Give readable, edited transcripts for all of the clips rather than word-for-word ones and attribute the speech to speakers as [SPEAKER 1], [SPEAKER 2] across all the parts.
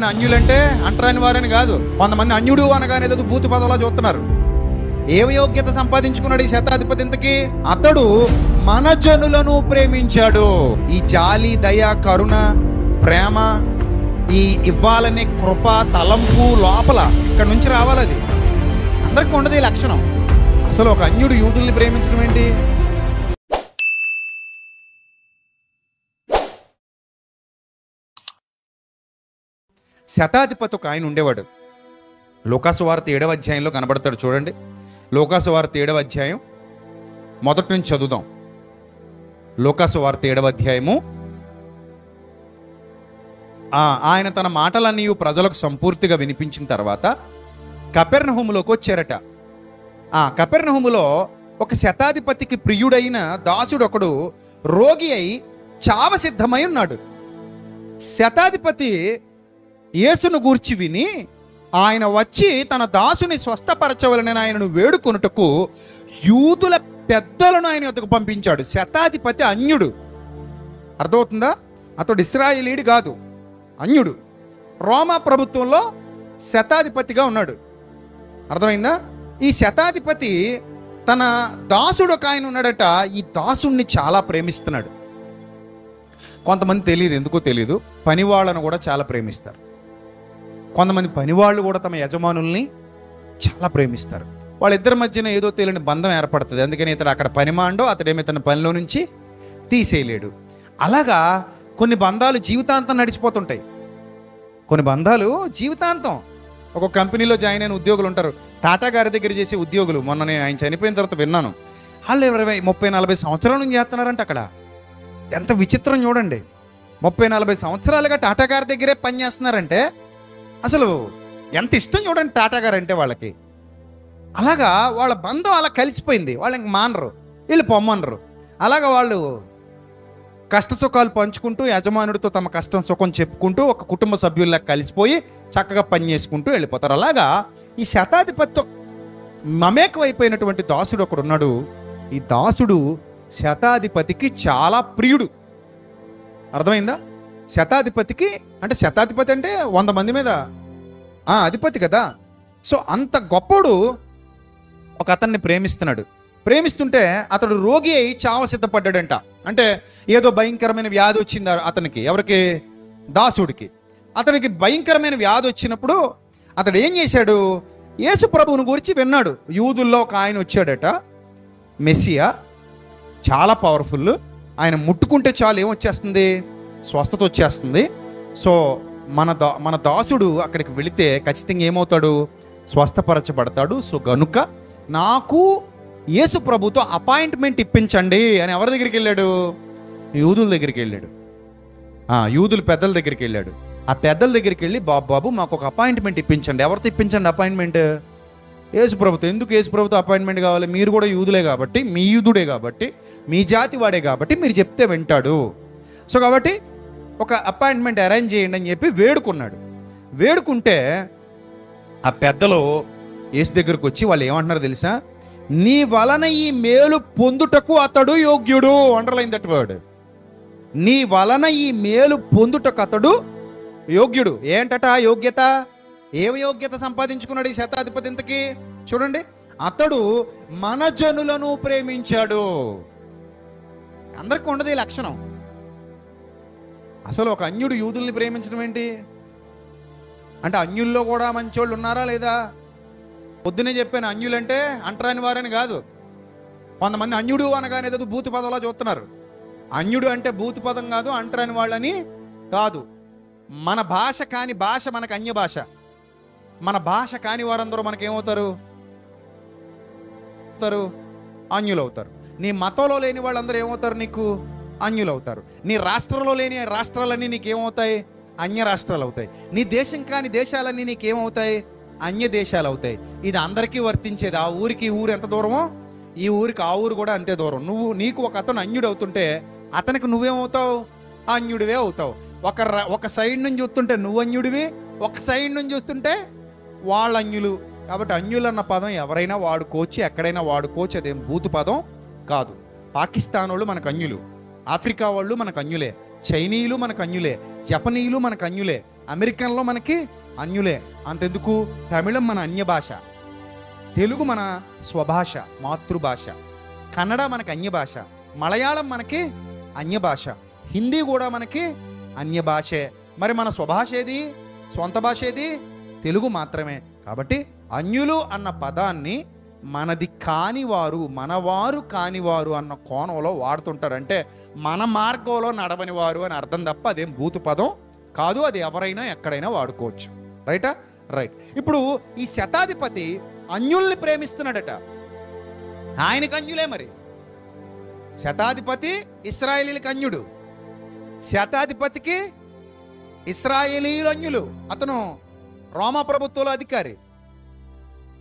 [SPEAKER 1] అన్యులంటే అంటరాని వారని కాదు. కొంతమంది అన్యుడు అనగానే ఏదో భూతి పదవులా చూస్తున్నారు. ఏమి యోగ్యత సంపాదించుకున్నాడు ఈ శతాధిపతి ఇంతకి? అతడు మన జనులను ప్రేమించాడు. ఈ జాలి, దయ, కరుణ, ప్రేమ, ఈ ఇవ్వాలనే కృప, తలంపు లోపల ఇక్కడ నుంచి రావాలి. అది అందరికీ ఉండదు ఈ లక్షణం. అసలు ఒక అన్యుడు యూదుల్ని ప్రేమించడం ఏంటి? శతాధిపతి ఒక ఆయన ఉండేవాడు. లూకాసు వార్త 7వ అధ్యాయంలో కనబడతాడు. చూడండి, లూకాసు వార్త 7వ అధ్యాయం మొదటి నుంచి చదువుదాం. లూకాసు వార్త 7వ అధ్యాయము. ఆయన తన మాటలన్నీ ప్రజలకు సంపూర్తిగా వినిపించిన తర్వాత కపెర్నహూములోకి వచ్చారట. కపెర్నహూములో ఒక శతాధిపతికి ప్రియుడైన దాసుడు ఒకడు రోగి అయి చావ సిద్ధమై ఉన్నాడు. శతాధిపతి యేసును గూర్చి విని ఆయన వచ్చి తన దాసుని స్వస్థపరచవలనని ఆయనను వేడుకొనుటకు యూదుల పెద్దలను ఆయన వద్దకు పంపించాడు. శతాధిపతి అన్యుడు, అర్థమవుతుందా? అతడు ఇశ్రాయేలీయుడు కాదు, అన్యుడు. రోమా ప్రభుత్వంలో శతాధిపతిగా ఉన్నాడు, అర్థమైందా? ఈ శతాధిపతి తన దాసుడు ఒక ఆయన ఉన్నాడట. ఈ దాసుడిని చాలా ప్రేమిస్తున్నాడు. కొంతమంది తెలియదు, ఎందుకో తెలియదు, పనివాళ్ళను కూడా చాలా ప్రేమిస్తారు. కొంతమంది పనివాళ్ళు కూడా తమ యజమానుల్ని చాలా ప్రేమిస్తారు. వాళ్ళిద్దరి మధ్యన ఏదో తెలియని బంధం ఏర్పడుతుంది. అందుకని ఇతడు అక్కడ పనిమాండో, అతడేమి తన పనిలో నుంచి తీసేయలేడు. అలాగా కొన్ని బంధాలు జీవితాంతం నడిచిపోతుంటాయి. కొన్ని బంధాలు జీవితాంతం. ఒక కంపెనీలో జాయిన్ అయిన ఉద్యోగులు ఉంటారు, టాటా గారి దగ్గర చేసే ఉద్యోగులు. మొన్న ఆయన చనిపోయిన తర్వాత విన్నాను, వాళ్ళు 20, 30, 40 సంవత్సరాల నుంచి చేస్తున్నారంట అక్కడ. ఎంత విచిత్రం చూడండి. 30, 40 సంవత్సరాలుగా టాటా గారి దగ్గరే పని చేస్తున్నారంటే అసలు ఎంత ఇష్టం చూడండి టాటా గారు అంటే వాళ్ళకి. అలాగా వాళ్ళ బంధం అలా కలిసిపోయింది. వాళ్ళు ఇంక మానరు, వీళ్ళు పొమ్మనరు. అలాగా వాళ్ళు కష్ట సుఖాలు పంచుకుంటూ యజమానుడితో తమ కష్టం సుఖం చెప్పుకుంటూ ఒక కుటుంబ సభ్యుల్లా కలిసిపోయి చక్కగా పని చేసుకుంటూ వెళ్ళిపోతారు. అలాగా ఈ శతాధిపతితో మమేకం అయిపోయినటువంటి దాసుడు ఒకడు ఉన్నాడు. ఈ దాసుడు శతాధిపతికి చాలా ప్రియుడు, అర్థమైందా? శతాధిపతికి అంటే, శతాధిపతి అంటే 100 మంది మీద అధిపతి కదా. సో అంత గొప్పడు ఒక అతన్ని ప్రేమిస్తున్నాడు. ప్రేమిస్తుంటే అతడు రోగి అయి చావ సిద్ధపడ్డాడంట. అంటే ఏదో భయంకరమైన వ్యాధి వచ్చింది అతనికి. ఎవరికి? దాసుడికి. అతనికి భయంకరమైన వ్యాధి వచ్చినప్పుడు అతడు ఏం చేశాడు? యేసు ప్రభువుని గురించి విన్నాడు. యూదుల్లో ఒక ఆయన వచ్చాడట, మెస్సియా, చాలా పవర్ఫుల్. ఆయన ముట్టుకుంటే చాలు ఏమొచ్చేస్తుంది? స్వస్థత వచ్చేస్తుంది. సో మన దాసుడు అక్కడికి వెళితే ఖచ్చితంగా ఏమవుతాడు? స్వస్థపరచబడతాడు. సో గనుక నాకు యేసు ప్రభుతో అపాయింట్మెంట్ ఇప్పించండి అని ఎవరి దగ్గరికి వెళ్ళాడు? యూదుల దగ్గరికి వెళ్ళాడు. యూదుల పెద్దల దగ్గరికి వెళ్ళాడు. ఆ పెద్దల దగ్గరికి వెళ్ళి, బాబు మాకు ఒక అపాయింట్మెంట్ ఇప్పించండి. ఎవరితో ఇప్పించండి అపాయింట్మెంట్? యేసు ప్రభుతో. ఎందుకు యేసు ప్రభుతో అపాయింట్మెంట్ కావాలి? మీరు కూడా యూదులే కాబట్టి, మీ యూదుడే కాబట్టి, మీ జాతి వాడే కాబట్టి మీరు చెప్తే వింటాడు. సో కాబట్టి ఒక అపాయింట్మెంట్ అరేంజ్ చేయండి అని చెప్పి వేడుకున్నాడు. వేడుకుంటే ఆ పెద్దలు యేసు దగ్గరకు వచ్చి వాళ్ళు ఏమంటున్నారు తెలుసా? నీ వలన ఈ మేలు పొందుటకు అతడు యోగ్యుడు. Underline that word. నీ వలన ఈ మేలు పొందుటకు అతడు యోగ్యుడు. ఏంటట యోగ్యత? ఏమి యోగ్యత సంపాదించుకున్నాడు ఈ శతాధిపతి ఇంతకి? చూడండి, అతడు మన జనులను ప్రేమించాడు. అందరికీ ఉండదు ఈ లక్షణం. అసలు ఒక అన్యుడు యూదుల్ని ప్రేమించడం ఏంటి? అంటే అన్యుల్లో కూడా మంచోళ్ళు ఉన్నారా లేదా? పొద్దునే చెప్పాను, అన్యులంటే అంటరాని వారని కాదు. కొంతమంది అన్యుడు అనగానే ఏదో భూతి పదంలా చూస్తున్నారు. అన్యుడు అంటే భూతి పదం కాదు, అంటరాని వాళ్ళని కాదు. మన భాష కాని భాష మనకు అన్య భాష. మన భాష కాని వారందరూ మనకేమవుతారు? అన్యులవుతారు. నీ మతంలో లేని వాళ్ళందరూ ఏమవుతారు? నీకు అన్యులవుతారు. నీ రాష్ట్రంలో లేని రాష్ట్రాలన్నీ నీకేమవుతాయి? అన్య రాష్ట్రాలు అవుతాయి. నీ దేశం కాని దేశాలన్నీ నీకేమవుతాయి? అన్య దేశాలు అవుతాయి. ఇది అందరికీ వర్తించేది. ఆ ఊరికి ఈ ఊరు ఎంత దూరమో ఈ ఊరికి ఆ ఊరు కూడా అంతే దూరం. నీకు ఒక అతను అన్యుడు అవుతుంటే అతనికి నువ్వేమవుతావు? అన్యుడివే అవుతావు. ఒక సైడ్ నుంచి చూస్తుంటే నువ్వు అన్యుడివి, ఒక సైడ్ నుంచి చూస్తుంటే వాళ్ళు అన్యులు. కాబట్టి అన్యులు అన్న పదం ఎవరైనా వాడుకోవచ్చు, ఎక్కడైనా వాడుకోవచ్చు. అదేం భూతి పదం కాదు. పాకిస్తాన్ వాళ్ళు మనకు అన్యులు, ఆఫ్రికా వాళ్ళు మనకు అన్యులే, చైనీయులు మనకు అన్యులే, జపనీయులు మనకు అన్యులే, అమెరికన్లో మనకి అన్యులే. అంతెందుకు, తమిళం మన అన్య భాష, తెలుగు మన స్వభాష మాతృభాష, కన్నడ మనకి అన్య భాష, మలయాళం మనకి అన్య భాష, హిందీ కూడా మనకి అన్య భాషే. మరి మన స్వభాష ఏది, స్వంత భాష ఏది? తెలుగు మాత్రమే. కాబట్టి అన్యులు అన్న పదాన్ని మనది కానివారు, మనవారు కానివారు అన్న కోణంలో వాడుతుంటారంటే మన మార్గంలో నడవని వారు అని అర్థం తప్ప అదేం భూతు పదం కాదు. అది ఎవరైనా ఎక్కడైనా వాడుకోవచ్చు. రైటా? రైట్. ఇప్పుడు ఈ శతాధిపతి అన్యుల్ని ప్రేమిస్తున్నాడట. ఆయనకు అన్యులే. మరి శతాధిపతి ఇశ్రాయేలీలకు అన్యుడు, శతాధిపతికి ఇశ్రాయేలీలు అన్యులు. అతను రోమా ప్రభుత్వంలో అధికారి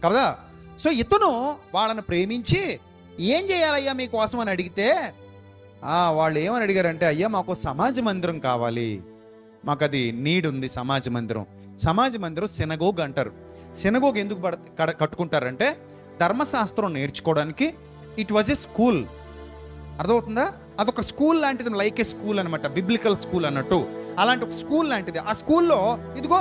[SPEAKER 1] కదా. సో ఇతను వాళ్ళని ప్రేమించి ఏం చేయాలయ్యా మీకోసం అని అడిగితే వాళ్ళు ఏమని అడిగారంటే, అయ్యా మాకు సమాజ మందిరం కావాలి, మాకు అది నీడ్ ఉంది. సమాజ మందిరం సినగోగ్ అంటారు. సినగోగ్ ఎందుకు కట్టుకుంటారంటే ధర్మశాస్త్రం నేర్చుకోవడానికి. It was a school. అర్థమవుతుందా? అదొక స్కూల్ లాంటిది, లైక్ ఏ స్కూల్ అనమాట, బిబ్లికల్ స్కూల్ అన్నట్టు. అలాంటి ఒక స్కూల్ లాంటిది. ఆ స్కూల్లో ఇదిగో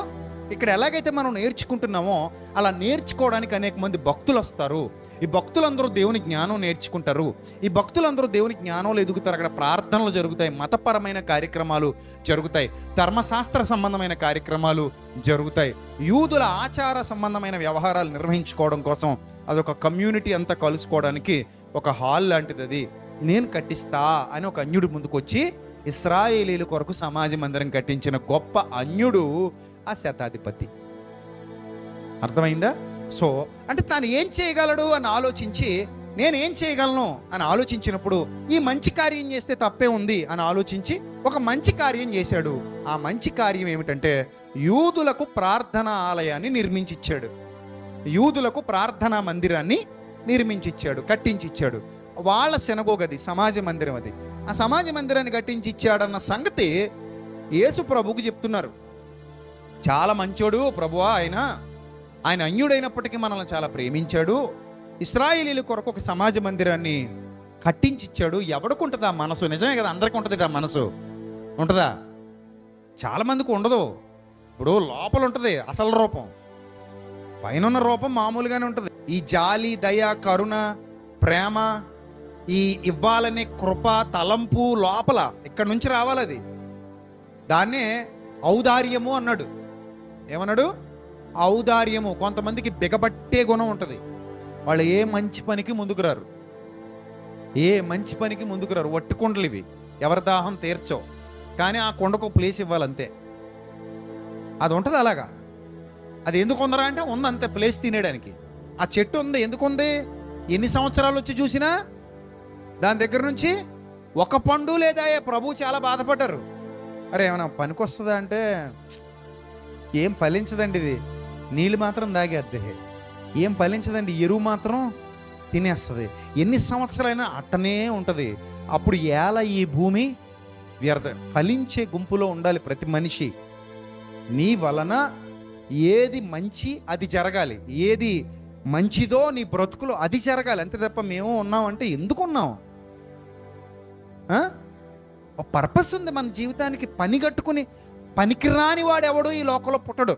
[SPEAKER 1] ఇక్కడ ఎలాగైతే మనం నేర్చుకుంటున్నామో అలా నేర్చుకోవడానికి అనేక మంది భక్తులు వస్తారు. ఈ భక్తులందరూ దేవుని జ్ఞానం నేర్చుకుంటారు. ఈ భక్తులందరూ దేవుని జ్ఞానంలో ఎదుగుతారు. అక్కడ ప్రార్థనలు జరుగుతాయి, మతపరమైన కార్యక్రమాలు జరుగుతాయి, ధర్మశాస్త్ర సంబంధమైన కార్యక్రమాలు జరుగుతాయి, యూదుల ఆచార సంబంధమైన వ్యవహారాలు నిర్వహించుకోవడం కోసం అదొక కమ్యూనిటీ అంతా కలుసుకోవడానికి ఒక హాల్ లాంటిది. అది నేను కట్టిస్తా అని ఒక అన్యుడు ముందుకు వచ్చి ఇశ్రాయేలీల కొరకు సమాజ మందిరం కట్టించిన గొప్ప అన్యుడు ఆ శతాధిపతి. అర్థమైందా? సో అంటే తాను ఏం చేయగలడు అని ఆలోచించి, నేనేం చేయగలను అని ఆలోచించినప్పుడు ఈ మంచి కార్యం చేస్తే తప్పే ఉంది అని ఆలోచించి ఒక మంచి కార్యం చేశాడు. ఆ మంచి కార్యం ఏమిటంటే యూదులకు ప్రార్థనా ఆలయాన్ని నిర్మించిచ్చాడు. యూదులకు ప్రార్థనా మందిరాన్ని నిర్మించిచ్చాడు, కట్టించిచ్చాడు. వాళ్ళ సినగోగది, సమాజ మందిరం అది. ఆ సమాజ మందిరాన్ని కట్టించి ఇచ్చాడన్న సంగతి యేసు ప్రభువుకు చెప్తున్నారు. చాలా మంచోడు ప్రభువా, ఆయన అన్యుడైనప్పటికీ మనల్ని చాలా ప్రేమించాడు, ఇశ్రాయేలీల కొరకు ఒక సమాజ మందిరాన్ని కట్టించిచ్చాడు. ఎవడుకుంటుందా మనసు? నిజమే కదా, అందరికీ ఉంటుంది ఆ మనసు. ఉంటుందా? చాలా మందికి ఉండదు. ఇప్పుడు లోపల ఉంటుంది అసలు రూపం, పైన రూపం మామూలుగానే ఉంటుంది. ఈ జాలి, దయ, కరుణ, ప్రేమ, ఈ ఇవ్వాలనే కృప, తలంపు లోపల ఇక్కడ నుంచి రావాలి. అది దాన్నే ఔదార్యము అన్నాడు. ఏమన్నాడు? ఔదార్యము. కొంతమందికి బిగబట్టే గుణం ఉంటుంది. వాళ్ళు ఏ మంచి పనికి ముందుకు రారు, వట్టుకుండలు ఇవి, ఎవరి దాహం తీర్చో, కానీ ఆ కొండకు ప్లేస్ ఇవ్వాలంతే. అది ఉంటుంది అలాగా. అది ఎందుకు ఉందరా అంటే ఉంది అంతే, ప్లేస్ తినేయడానికి. ఆ చెట్టు ఉంది, ఎందుకు ఉంది? ఎన్ని సంవత్సరాలు వచ్చి చూసినా దాని దగ్గర నుంచి ఒక పండు లేదా. ప్రభు చాలా బాధపడ్డారు. అరే ఏమన్నా పనికి వస్తుందా అంటే ఏం ఫలించదండి, ఇది నీళ్ళు మాత్రం తాగేద్దే, ఏం ఫలించదండి, ఎరువు మాత్రం తినేస్తుంది, ఎన్ని సంవత్సరాలైనా అట్టనే ఉంటుంది. అప్పుడు ఎలా ఈ భూమి వ్యర్థం. ఫలించే గుంపులో ఉండాలి ప్రతి మనిషి. నీ వలన ఏది మంచి అది జరగాలి, ఏది మంచిదో నీ బ్రతుకులో అది జరగాలి, అంతే తప్ప మేము ఉన్నామంటే ఎందుకు ఉన్నాం? ఒక పర్పస్ ఉంది మన జీవితానికి. పని కట్టుకుని పనికిరాని వాడెవడు ఈ లోకంలో పుట్టడు.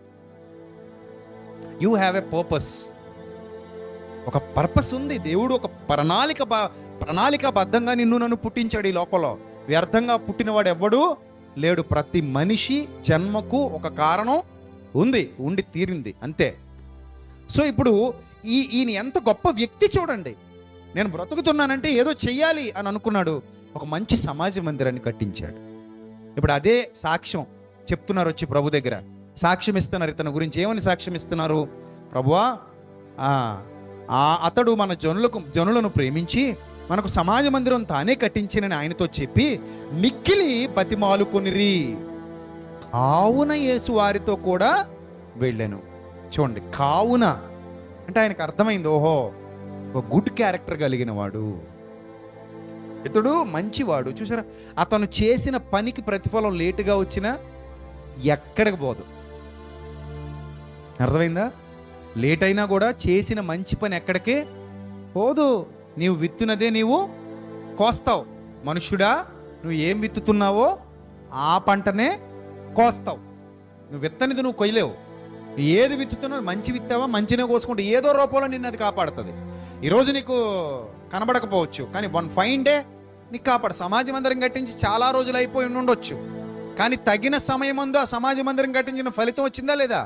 [SPEAKER 1] You have a purpose. ఒక పర్పస్ ఉంది. దేవుడు ఒక ప్రణాళికాబద్ధంగా నిన్ను నన్ను పుట్టించాడు ఈ లోకంలో. వ్యర్థంగా పుట్టినవాడు ఎవ్వడు లేడు. ప్రతి మనిషి జన్మకు ఒక కారణం ఉంది, ఉండి తీరింది, అంతే. సో ఇప్పుడు ఈయన ఎంత గొప్ప వ్యక్తి చూడండి. నేను బ్రతుకుతున్నానంటే ఏదో చెయ్యాలి అని అనుకున్నాడు. ఒక మంచి సమాజ మందిరాన్ని కట్టించాడు. ఇప్పుడు అదే సాక్ష్యం చెప్తున్నారు, వచ్చి ప్రభు దగ్గర సాక్ష్యం ఇస్తున్నారు. ఇతని గురించి ఏమని సాక్ష్యం ఇస్తున్నారు? ప్రభువా, అతడు మన జనులను ప్రేమించి మనకు సమాజ మందిరం తానే కట్టించినని ఆయనతో చెప్పి మిక్కిలి బతిమాలుకొనిరి. కావున యేసు వారితో కూడా వెళ్ళాను. చూడండి, కావున అంటే ఆయనకు అర్థమైంది, ఓహో ఒక గుడ్ క్యారెక్టర్ కలిగిన వాడు, ఇతడు మంచివాడు. చూసారా, అతను చేసిన పనికి ప్రతిఫలం లేటుగా వచ్చినా ఎక్కడికి పోదు. అర్థమైందా? లేట్ అయినా కూడా చేసిన మంచి పని ఎక్కడికి పోదు. నీవు విత్తునదే నీవు కోస్తావు. మనుష్యుడా, నువ్వు ఏం విత్తుతున్నావో ఆ పంటనే కోస్తావు. నువ్వు విత్తనిది నువ్వు కొయ్యలేవు. ఏది విత్తుతున్నావు, మంచి విత్తావా మంచినే కోసుకుంటే ఏదో రూపంలో నిన్ను అది కాపాడుతుంది. ఈరోజు నీకు కనబడకపోవచ్చు, కానీ వన్ ఫైన్ డే నీకు కాపాడు. సమాజ మందిరం కట్టించి చాలా రోజులు అయిపోయి ఉండొచ్చు, కానీ తగిన సమయం ముందు ఆ సమాజ మందిరం కట్టించిన ఫలితం వచ్చిందా లేదా?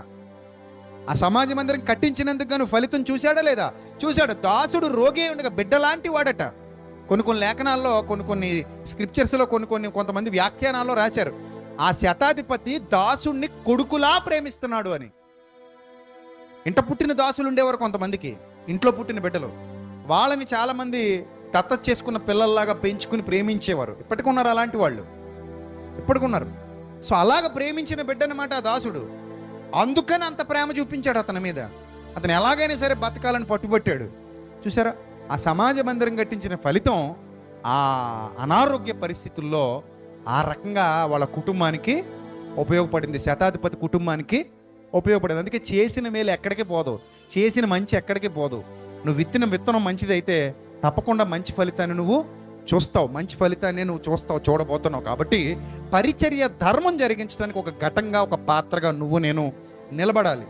[SPEAKER 1] ఆ సమాజ మందిరం కట్టించినందుకు గాను ఫలితం చూశాడా లేదా? చూశాడు. దాసుడు రోగి ఉండగా బిడ్డ లాంటి వాడట. కొన్ని లేఖనాల్లో, కొన్ని స్క్రిప్చర్స్లో, కొంతమంది వ్యాఖ్యానాల్లో రాశారు, ఆ శతాధిపతి దాసుడిని కొడుకులా ప్రేమిస్తున్నాడు అని. ఇంట పుట్టిన దాసులు ఉండేవారు కొంతమందికి, ఇంట్లో పుట్టిన బిడ్డలు. వాళ్ళని చాలామంది దత్తత చేసుకున్న పిల్లల్లాగా పెంచుకుని ప్రేమించేవారు. ఇప్పటికున్నారు అలాంటి వాళ్ళు, ఇప్పటికున్నారు. సో అలాగ ప్రేమించిన బిడ్డ అనమాట ఆ దాసుడు. అందుకని అంత ప్రేమ చూపించాడు అతని మీద. అతను ఎలాగైనా సరే బతకాలని పట్టుబట్టాడు. చూసారా, ఆ సమాజ మందిరం కట్టించిన ఫలితం ఆ అనారోగ్య పరిస్థితుల్లో ఆ రకంగా వాళ్ళ కుటుంబానికి ఉపయోగపడింది, శతాధిపతి కుటుంబానికి ఉపయోగపడింది. అందుకే చేసిన మేలు ఎక్కడికి పోదు, చేసిన మంచి ఎక్కడికి పోదు. నువ్వు విత్తిన విత్తనం మంచిదైతే తప్పకుండా మంచి ఫలితాన్ని నువ్వు చూస్తావు, మంచి ఫలితాన్ని నువ్వు చూడబోతున్నావు. కాబట్టి పరిచర్య ధర్మం జరిగించడానికి ఒక ఘటంగా, ఒక పాత్రగా నువ్వు నేను నిలబడాలి.